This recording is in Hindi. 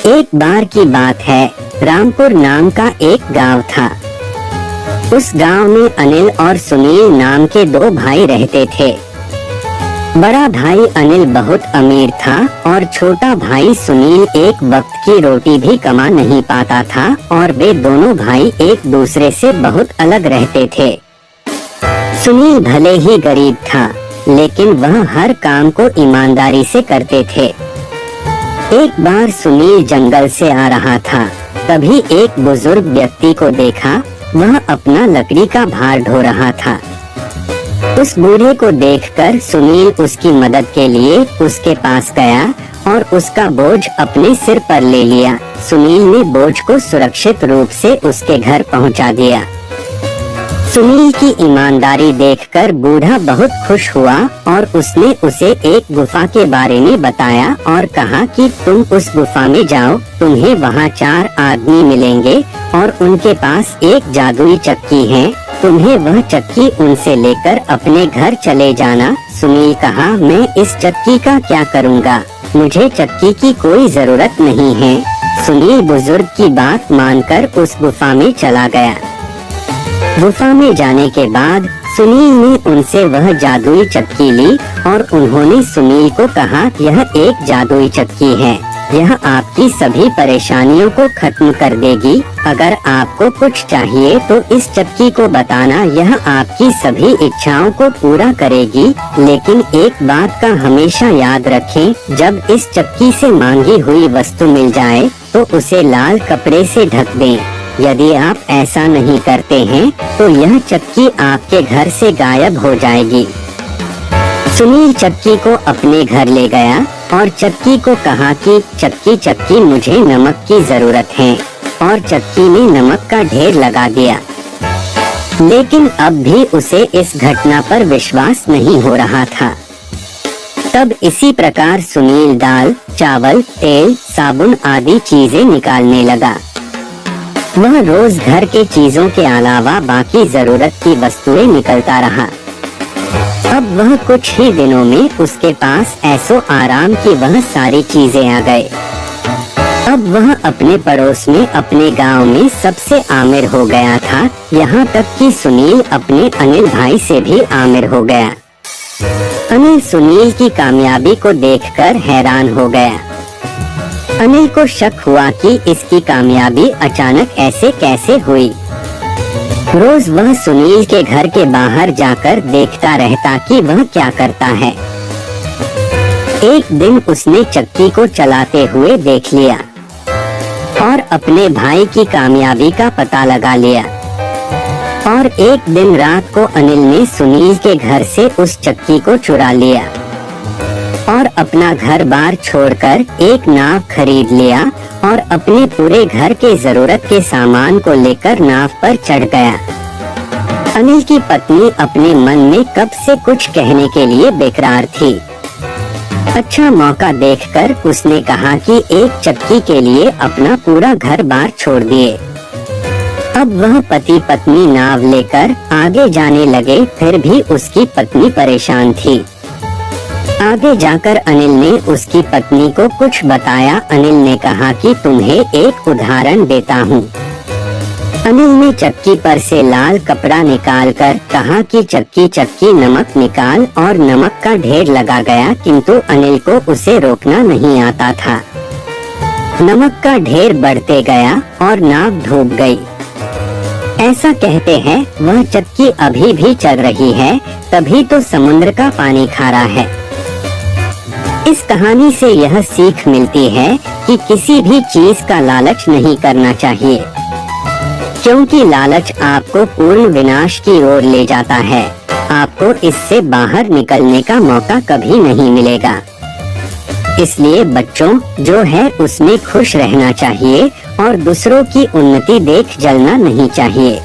एक बार की बात है, रामपुर नाम का एक गांव था। उस गांव में अनिल और सुनील नाम के दो भाई रहते थे। बड़ा भाई अनिल बहुत अमीर था और छोटा भाई सुनील एक वक्त की रोटी भी कमा नहीं पाता था और वे दोनों भाई एक दूसरे से बहुत अलग रहते थे। सुनील भले ही गरीब था, लेकिन वह हर काम को ईमानदारी से करते थे। एक बार सुनील जंगल से आ रहा था, तभी एक बुजुर्ग व्यक्ति को देखा। वह अपना लकड़ी का भार ढो रहा था। उस बूढ़े को देखकर सुनील उसकी मदद के लिए उसके पास गया और उसका बोझ अपने सिर पर ले लिया। सुनील ने बोझ को सुरक्षित रूप से उसके घर पहुंचा दिया। सुनील की ईमानदारी देखकर बूढ़ा बहुत खुश हुआ और उसने उसे एक गुफा के बारे में बताया और कहा कि तुम उस गुफा में जाओ, तुम्हें वहाँ 4 आदमी मिलेंगे और उनके पास एक जादुई चक्की है। तुम्हें वह चक्की उनसे लेकर अपने घर चले जाना। सुनील कहा, मैं इस चक्की का क्या करूँगा, मुझे चक्की की कोई जरूरत नहीं है। सुनील बुजुर्ग की बात मानकर उस गुफा में चला गया। गुफा में जाने के बाद सुनील ने उनसे वह जादुई चक्की ली और उन्होंने सुनील को कहा, यह एक जादुई चक्की है, यह आपकी सभी परेशानियों को खत्म कर देगी। अगर आपको कुछ चाहिए तो इस चक्की को बताना, यह आपकी सभी इच्छाओं को पूरा करेगी। लेकिन एक बात का हमेशा याद रखें, जब इस चक्की से मांगी हुई वस्तु मिल जाए तो उसे लाल कपड़े से ढक दें। यदि आप ऐसा नहीं करते हैं तो यह चक्की आपके घर से गायब हो जाएगी। सुनील चक्की को अपने घर ले गया और चक्की को कहा कि चक्की मुझे नमक की जरूरत है, और चक्की ने नमक का ढेर लगा दिया। लेकिन अब भी उसे इस घटना पर विश्वास नहीं हो रहा था। तब इसी प्रकार सुनील दाल, चावल, तेल, साबुन आदि चीजें निकालने लगा। वह रोज घर के चीजों के अलावा बाकी जरूरत की वस्तुएं निकलता रहा। अब वह कुछ ही दिनों में उसके पास ऐसो आराम की वह सारी चीजें आ गए। अब वह अपने पड़ोस में, अपने गांव में सबसे आमिर हो गया था। यहाँ तक कि सुनील अपने अनिल भाई से भी आमिर हो गया। अनिल सुनील की कामयाबी को देखकर हैरान हो गया। अनिल को शक हुआ कि इसकी कामयाबी अचानक ऐसे कैसे हुई। रोज वह सुनील के घर के बाहर जाकर देखता रहता कि वह क्या करता है। एक दिन उसने चक्की को चलाते हुए देख लिया और अपने भाई की कामयाबी का पता लगा लिया। और एक दिन रात को अनिल ने सुनील के घर से उस चक्की को चुरा लिया और अपना घर बार छोड़कर एक नाव खरीद लिया और अपने पूरे घर के जरूरत के सामान को लेकर नाव पर चढ़ गया। अनिल की पत्नी अपने मन में कब से कुछ कहने के लिए बेकरार थी। अच्छा मौका देखकर उसने कहा कि एक चक्की के लिए अपना पूरा घर बार छोड़ दिए। अब वह पति पत्नी नाव लेकर आगे जाने लगे, फिर भी उसकी पत्नी परेशान थी। आगे जाकर अनिल ने उसकी पत्नी को कुछ बताया। अनिल ने कहा कि तुम्हें एक उदाहरण देता हूँ। अनिल ने चक्की पर से लाल कपड़ा निकालकर कहा कि चक्की नमक निकाल, और नमक का ढेर लगा गया, किंतु अनिल को उसे रोकना नहीं आता था। नमक का ढेर बढ़ते गया और नाव डूब गई। ऐसा कहते हैं वह चक्की अभी भी चल रही है, तभी तो समुद्र का पानी खारा है। इस कहानी से यह सीख मिलती है कि किसी भी चीज का लालच नहीं करना चाहिए, क्योंकि लालच आपको पूर्ण विनाश की ओर ले जाता है। आपको इससे बाहर निकलने का मौका कभी नहीं मिलेगा। इसलिए बच्चों, जो है उसमें खुश रहना चाहिए और दूसरों की उन्नति देख जलना नहीं चाहिए।